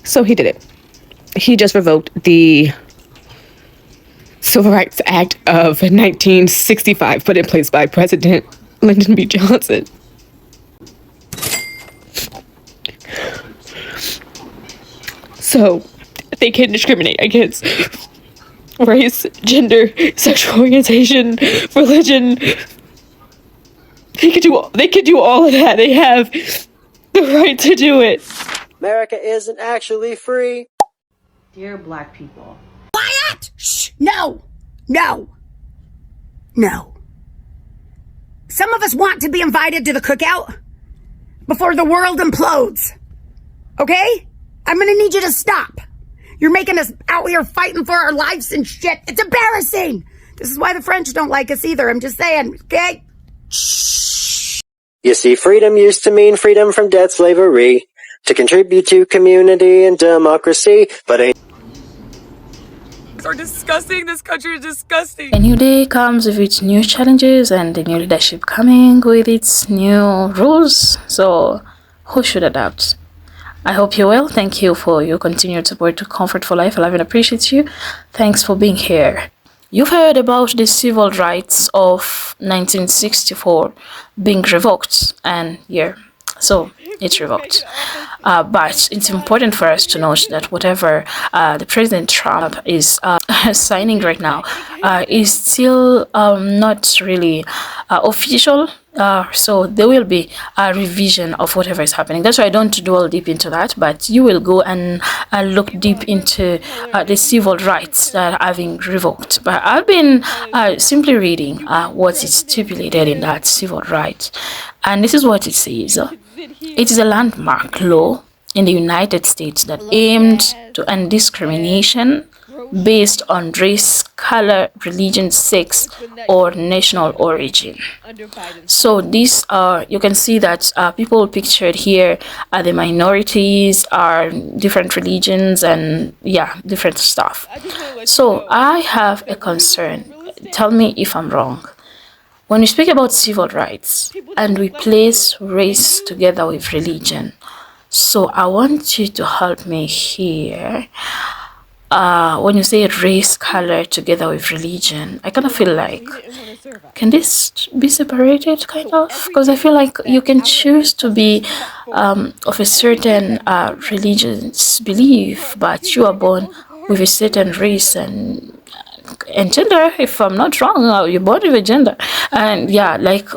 So he did it. He just revoked the Civil Rights Act of 1965, put in place by President Lyndon B. Johnson. So they can discriminate against race, gender, sexual orientation, religion. They could do all of that. They have the right to do it. America isn't actually free. Dear Black people. Quiet! Shh! No! No! No. Some of us want to be invited to the cookout before the world implodes. Okay? I'm gonna need you to stop. You're making us out here fighting for our lives and shit. It's embarrassing. This is why the French don't like us either. I'm just saying, okay? Shh. You see, freedom used to mean freedom from debt slavery, to contribute to community and democracy, but ain't are disgusting. This country is disgusting. A new day comes with its new challenges and the new leadership coming with its new rules. So who should adapt? I hope you're well. Thank you for your continued support to Comfort for Life. I love and appreciate you. Thanks for being here. You've heard about the civil rights of 1964 being revoked, and yeah, so it's revoked. But it's important for us to note that whatever the President Trump is signing right now is still not really official. So there will be a revision of whatever is happening. That's why I don't dwell deep into that, but you will go and look deep into the civil rights that are having revoked. But I've been simply reading what is stipulated in that civil right, and this is what it says. It is a landmark law in the United States that aimed to end discrimination based on race, color, religion, sex, or national origin. So these are, you can see that people pictured here are the minorities, are different religions, and yeah, different stuff. So I have a concern. Tell me if I'm wrong. When we speak about civil rights and we place race together with religion, so I want you to help me here. When you say race, color together with religion, I kind of feel like, can this be separated, kind of? Because I feel like you can choose to be of a certain religious belief, but you are born with a certain race and gender, if I'm not wrong, you're born with a gender. And yeah, like,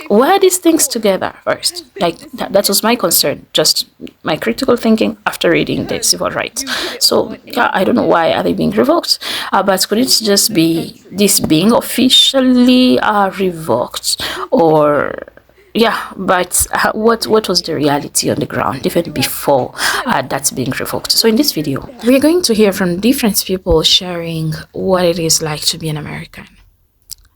why are these things together first? Like, that was my concern, just my critical thinking after reading the civil rights. So yeah, I don't know why are they being revoked, but could it just be this being officially revoked, or yeah, but what was the reality on the ground even before that's being revoked? So in this video, we're going to hear from different people sharing what it is like to be an American.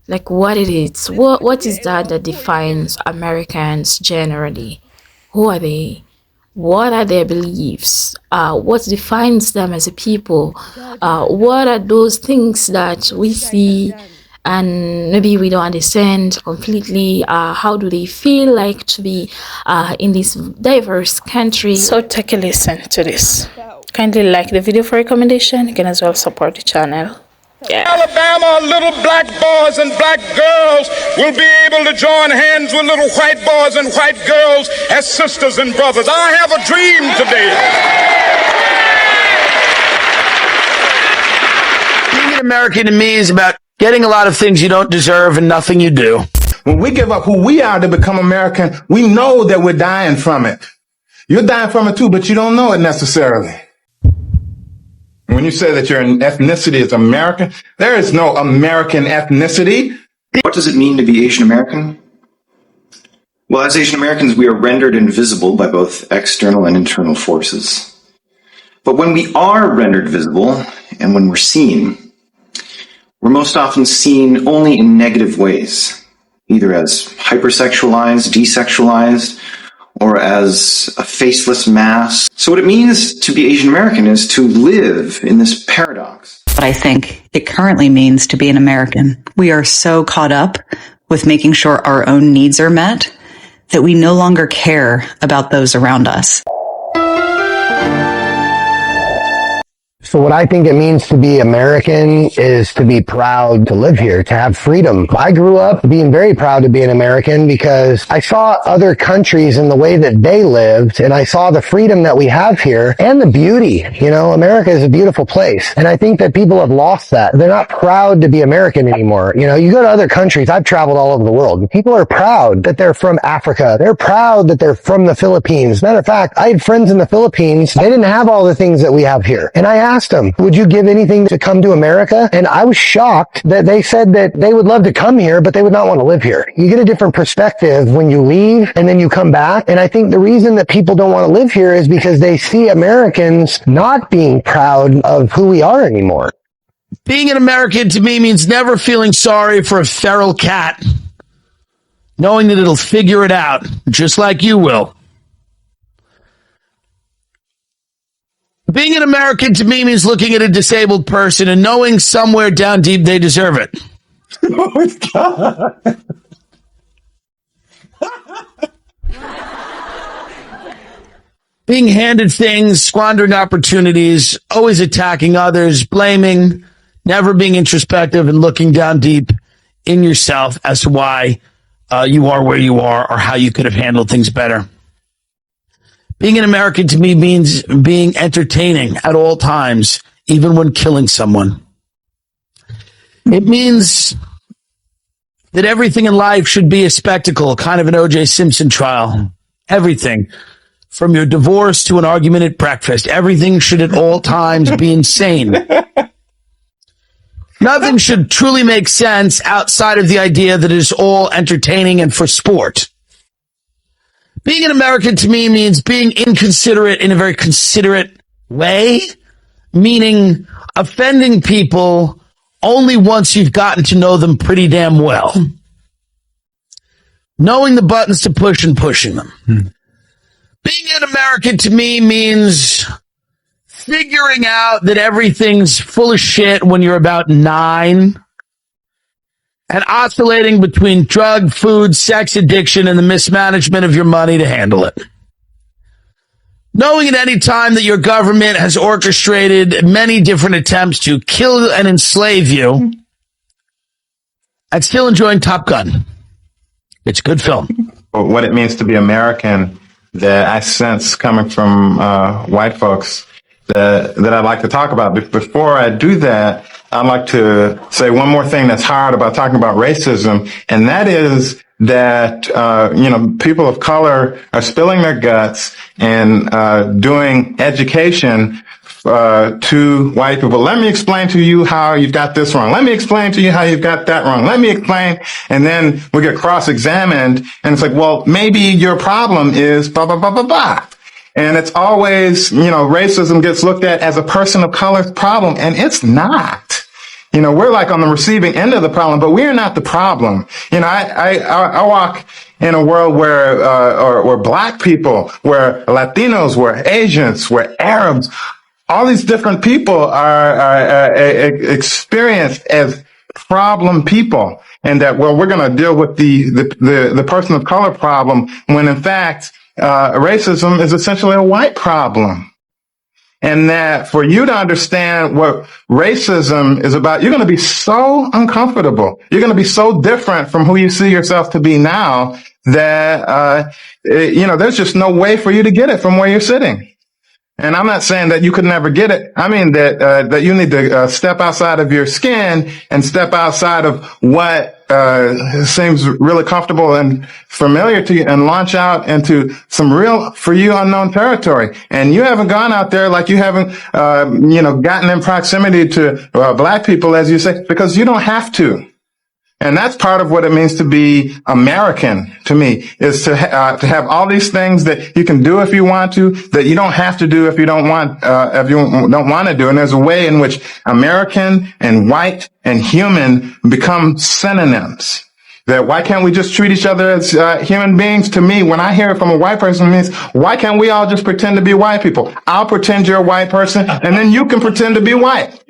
Like what it is, what is that defines Americans generally? Who are they? What are their beliefs? What defines them as a people? What are those things that we see and maybe we don't understand completely? How do they feel like to be in this diverse country? So take a listen to this. Kindly like the video for recommendation. You can as well support the channel. Yeah. Alabama, little black boys and black girls will be able to join hands with little white boys and white girls as sisters and brothers. I have a dream today. Being an American to me is about getting a lot of things you don't deserve and nothing you do. When we give up who we are to become American, we know that we're dying from it. You're dying from it too, but you don't know it necessarily. When you say that your ethnicity is American, there is no American ethnicity. What does it mean to be Asian American? Well, as Asian Americans, we are rendered invisible by both external and internal forces. But when we are rendered visible and when we're seen, we're most often seen only in negative ways, either as hypersexualized, desexualized, or as a faceless mass. So what it means to be Asian American is to live in this paradox. But I think it currently means to be an American. We are so caught up with making sure our own needs are met that we no longer care about those around us. So what I think it means to be American is to be proud to live here, to have freedom. I grew up being very proud to be an American because I saw other countries and the way that they lived, and I saw the freedom that we have here and the beauty. You know, America is a beautiful place. And I think that people have lost that. They're not proud to be American anymore. You know, you go to other countries, I've traveled all over the world, and people are proud that they're from Africa. They're proud that they're from the Philippines. Matter of fact, I had friends in the Philippines. They didn't have all the things that we have here. And I asked them, would you give anything to come to America? And I was shocked that they said that they would love to come here, but they would not want to live here. You get a different perspective when you leave and then you come back. And I think the reason that people don't want to live here is because they see Americans not being proud of who we are anymore. Being an American to me means never feeling sorry for a feral cat, knowing that it'll figure it out, just like you will. Being an American to me means looking at a disabled person and knowing somewhere down deep they deserve it. Oh, God. Being handed things, squandering opportunities, always attacking others, blaming, never being introspective and looking down deep in yourself as to why you are where you are or how you could have handled things better. Being an American to me means being entertaining at all times, even when killing someone. It means that everything in life should be a spectacle, kind of an O.J. Simpson trial. Everything. From your divorce to an argument at breakfast. Everything should at all times be insane. Nothing should truly make sense outside of the idea that it is all entertaining and for sport. Being an American to me means being inconsiderate in a very considerate way, meaning offending people only once you've gotten to know them pretty damn well. Knowing the buttons to push and pushing them. Being an American to me means figuring out that everything's full of shit when you're about 9 and oscillating between drug, food, sex addiction, and the mismanagement of your money to handle it. Knowing at any time that your government has orchestrated many different attempts to kill and enslave you, and still enjoying Top Gun. It's a good film. What it means to be American that I sense coming from white folks that I'd like to talk about. Before I do that, I'd like to say one more thing that's hard about talking about racism, and that is that, people of color are spilling their guts and doing education to white people. Let me explain to you how you've got this wrong. Let me explain to you how you've got that wrong. Let me explain. And then we get cross-examined, and it's like, well, maybe your problem is blah, blah, blah, blah, blah. And it's always, racism gets looked at as a person of color's problem, and it's not. We're like on the receiving end of the problem, but we're not the problem. I walk in a world where black people, where Latinos, where Asians, where Arabs, all these different people are experienced as problem people, and that, well, we're going to deal with the person of color problem when in fact, racism is essentially a white problem. And that for you to understand what racism is about, you're going to be so uncomfortable. You're going to be so different from who you see yourself to be now that, there's just no way for you to get it from where you're sitting. And I'm not saying that you could never get it. I mean that you need to step outside of your skin and step outside of what seems really comfortable and familiar to you and launch out into some real, for you, unknown territory. And you haven't gone out there like you haven't, gotten in proximity to black people, as you say, because you don't have to. And that's part of what it means to be American to me, is to have all these things that you can do if you want to, that you don't have to do if you don't want to do. And there's a way in which American and white and human become synonyms. That why can't we just treat each other as human beings? To me, when I hear it from a white person, it means, why can't we all just pretend to be white people? I'll pretend you're a white person, and then you can pretend to be white.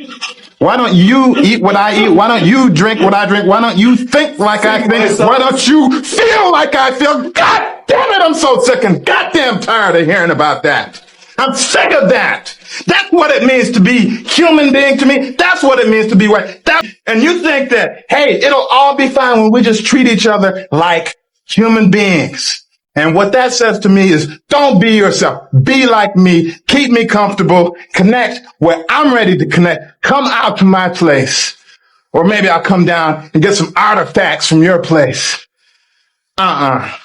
Why don't you eat what I eat? Why don't you drink what I drink? Why don't you think like I think? Why don't you feel like I feel? God damn it, I'm so sick and goddamn tired of hearing about that. I'm sick of that. That's what it means to be human being to me. That's what it means to be white. And you think that, hey, it'll all be fine when we just treat each other like human beings. And what that says to me is, don't be yourself. Be like me. Keep me comfortable. Connect where I'm ready to connect. Come out to my place. Or maybe I'll come down and get some artifacts from your place. That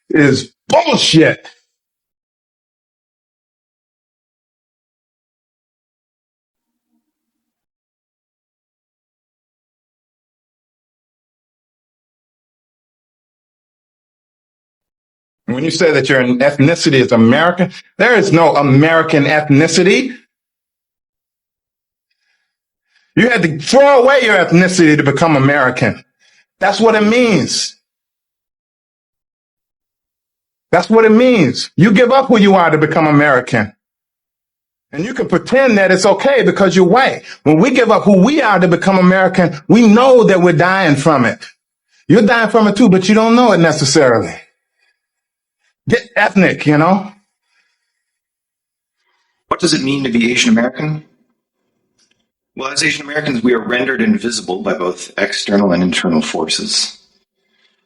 is bullshit. When you say that your ethnicity is American, there is no American ethnicity. You had to throw away your ethnicity to become American. That's what it means. That's what it means. You give up who you are to become American. And you can pretend that it's okay because you're white. When we give up who we are to become American, we know that we're dying from it. You're dying from it too, but you don't know it necessarily. Get ethnic, you know? What does it mean to be Asian American? Well, as Asian Americans, we are rendered invisible by both external and internal forces.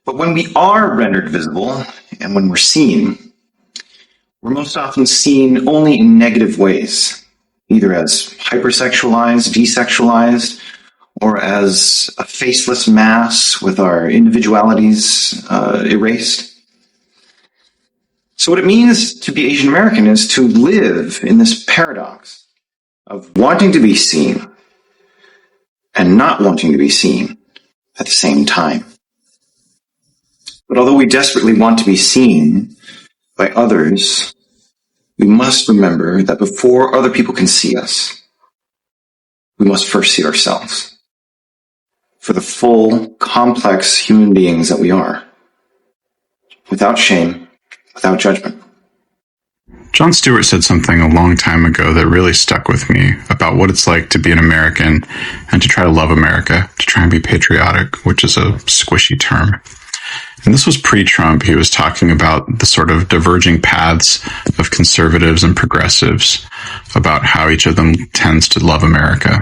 But when we are rendered visible, and when we're seen, we're most often seen only in negative ways, either as hypersexualized, desexualized, or as a faceless mass with our individualities erased. So what it means to be Asian American is to live in this paradox of wanting to be seen and not wanting to be seen at the same time. But although we desperately want to be seen by others, we must remember that before other people can see us, we must first see ourselves for the full, complex human beings that we are, without shame, without judgment. Jon Stewart said something a long time ago that really stuck with me about what it's like to be an American and to try to love America, to try and be patriotic, which is a squishy term. And this was pre-Trump. He was talking about the sort of diverging paths of conservatives and progressives, about how each of them tends to love America.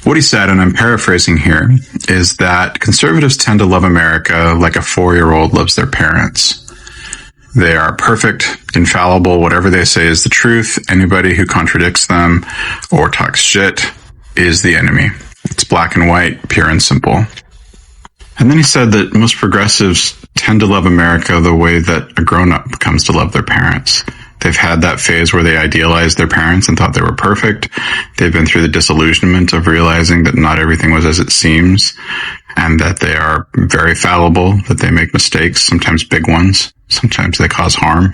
What he said, and I'm paraphrasing here, is that conservatives tend to love America like a 4-year-old loves their parents. They are perfect, infallible, whatever they say is the truth. Anybody who contradicts them or talks shit is the enemy. It's black and white, pure and simple. And then he said that most progressives tend to love America the way that a grown-up comes to love their parents. They've had that phase where they idealized their parents and thought they were perfect. They've been through the disillusionment of realizing that not everything was as it seems, and that they are very fallible, that they make mistakes, sometimes big ones. Sometimes they cause harm.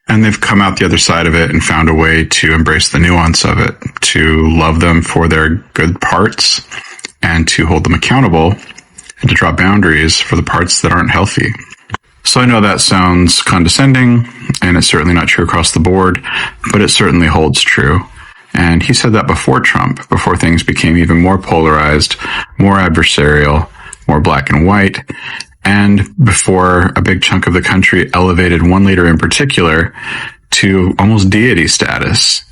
And they've come out the other side of it and found a way to embrace the nuance of it, to love them for their good parts, and to hold them accountable, and to draw boundaries for the parts that aren't healthy. So I know that sounds condescending, and it's certainly not true across the board, but it certainly holds true. And he said that before Trump, before things became even more polarized, more adversarial, more black and white, and before a big chunk of the country elevated one leader in particular to almost deity status,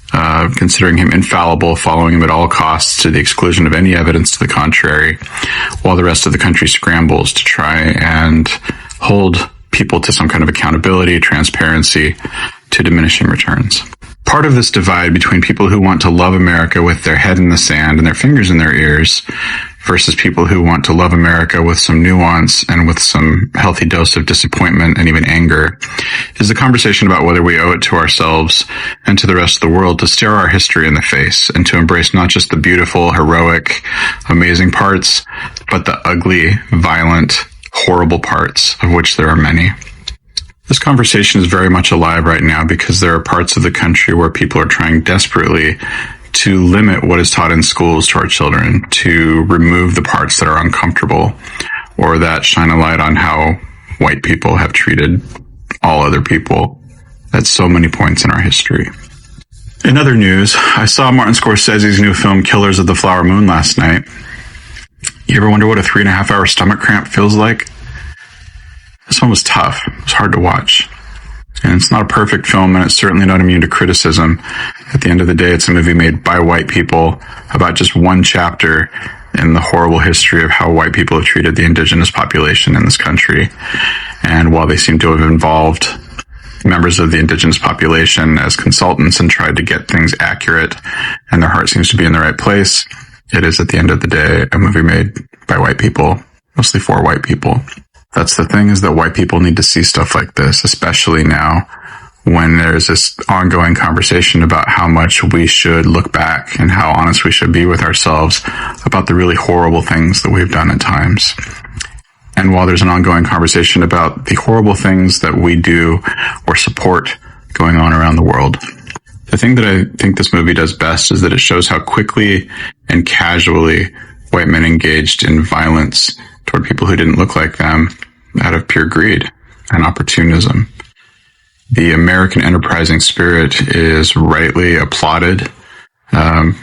considering him infallible, following him at all costs to the exclusion of any evidence to the contrary, while the rest of the country scrambles to try and hold people to some kind of accountability, transparency, to diminishing returns. Part of this divide between people who want to love America with their head in the sand and their fingers in their ears versus people who want to love America with some nuance and with some healthy dose of disappointment and even anger is the conversation about whether we owe it to ourselves and to the rest of the world to stare our history in the face and to embrace not just the beautiful, heroic, amazing parts, but the ugly, violent, horrible parts, of which there are many. This conversation is very much alive right now because there are parts of the country where people are trying desperately to limit what is taught in schools to our children, to remove the parts that are uncomfortable or that shine a light on how white people have treated all other people at so many points in our history. In other news, I saw Martin Scorsese's new film Killers of the Flower Moon last night. You ever wonder what a 3.5-hour stomach cramp feels like? This one was tough. It was hard to watch. And it's not a perfect film, and it's certainly not immune to criticism. At the end of the day, it's a movie made by white people about just one chapter in the horrible history of how white people have treated the indigenous population in this country. And while they seem to have involved members of the indigenous population as consultants and tried to get things accurate, and their heart seems to be in the right place, it is, at the end of the day, a movie made by white people, mostly for white people. That's the thing, is that white people need to see stuff like this, especially now when there's this ongoing conversation about how much we should look back and how honest we should be with ourselves about the really horrible things that we've done at times. And while there's an ongoing conversation about the horrible things that we do or support going on around the world, the thing that I think this movie does best is that it shows how quickly and casually white men engaged in violence toward people who didn't look like them out of pure greed and opportunism. The American enterprising spirit is rightly applauded.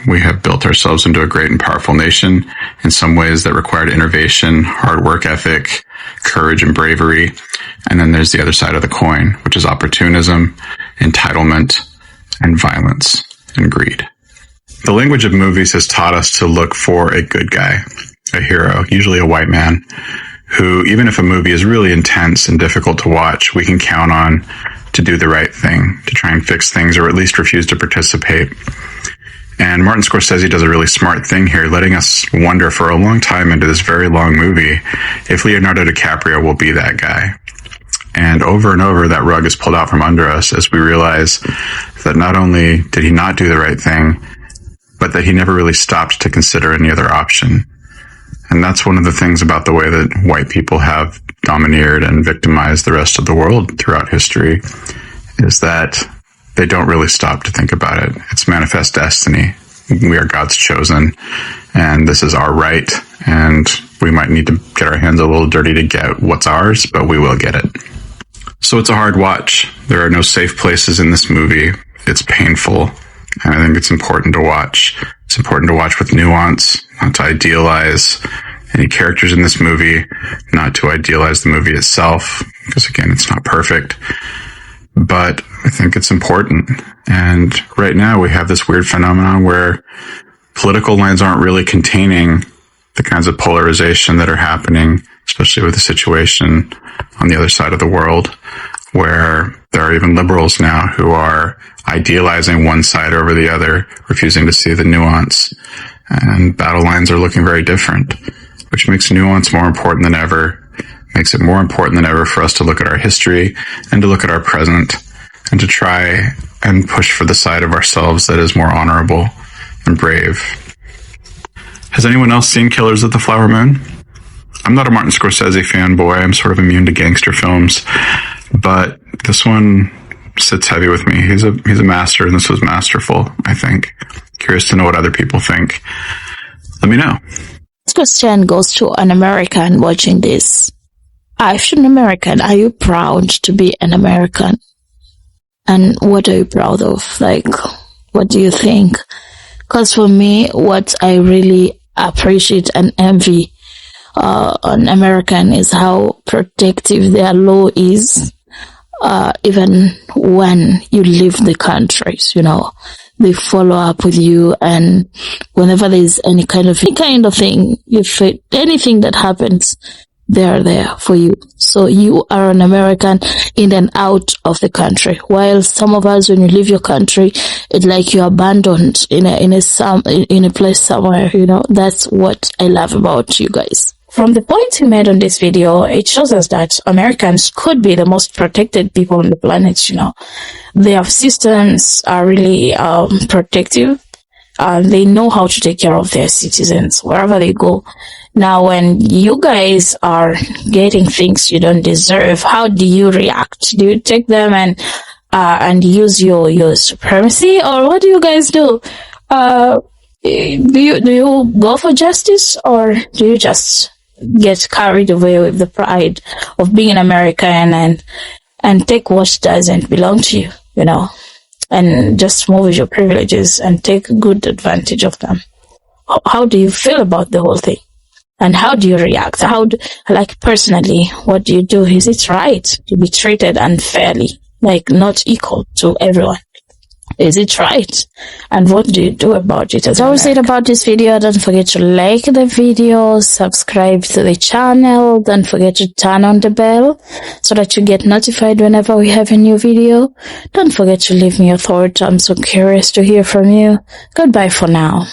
We have built ourselves into a great and powerful nation in some ways that required innovation, hard work ethic, courage, and bravery. And then there's the other side of the coin, which is opportunism, entitlement, and violence and greed. The language of movies has taught us to look for a good guy, a hero, usually a white man, who, even if a movie is really intense and difficult to watch, we can count on to do the right thing, to try and fix things, or at least refuse to participate. And Martin Scorsese does a really smart thing here, letting us wonder for a long time into this very long movie if Leonardo DiCaprio will be that guy. And over, that rug is pulled out from under us as we realize that not only did he not do the right thing, but that he never really stopped to consider any other option. And that's one of the things about the way that white people have domineered and victimized the rest of the world throughout history, is that they don't really stop to think about it. It's manifest destiny. We are God's chosen, and this is our right, and we might need to get our hands a little dirty to get what's ours, but we will get it. So it's a hard watch. There are no safe places in this movie. It's painful, and I think it's important to watch. It's important to watch with nuance, not to idealize any characters in this movie, not to idealize the movie itself, because again, it's not perfect. But I think it's important. And right now we have this weird phenomenon where political lines aren't really containing the kinds of polarization that are happening, especially with the situation on the other side of the world, where there are even liberals now who are idealizing one side over the other, refusing to see the nuance. And battle lines are looking very different, which makes nuance more important than ever, makes it more important than ever for us to look at our history and to look at our present and to try and push for the side of ourselves that is more honorable and brave. Has anyone else seen Killers of the Flower Moon? I'm not a Martin Scorsese fanboy. I'm sort of immune to gangster films, but this one sits heavy with me. He's a master, and this was masterful, I think. Curious to know what other people think. Let me know. This question goes to an American watching this. If you're an American, are you proud to be an American? And what are you proud of? Like, what do you think? Because for me, what I really appreciate and envy on American is how protective their law is, even when you leave the countries, you know. They follow up with you, and whenever there's any kind of thing, if anything that happens, they're there for you. So you are an American in and out of the country. While some of us, when you leave your country, it's like you're abandoned in a place somewhere, you know. That's what I love about you guys. From the point you made on this video, it shows us that Americans could be the most protected people on the planet, you know. Their systems are really protective. They know how to take care of their citizens wherever they go. Now, when you guys are getting things you don't deserve, how do you react? Do you take them and use your supremacy, or what do you guys do? Do you go for justice, or do you just get carried away with the pride of being an American and take what doesn't belong to you, you know, and just move with your privileges and take good advantage of them? How do you feel about the whole thing? And how do you react? Personally, what do you do? Is it right to be treated unfairly like not equal to everyone. Is it right? And what do you do about it? As I always said about this video, don't forget to like the video, subscribe to the channel, don't forget to turn on the bell so that you get notified whenever we have a new video. Don't forget to leave me your thoughts. I'm so curious to hear from you. Goodbye for now.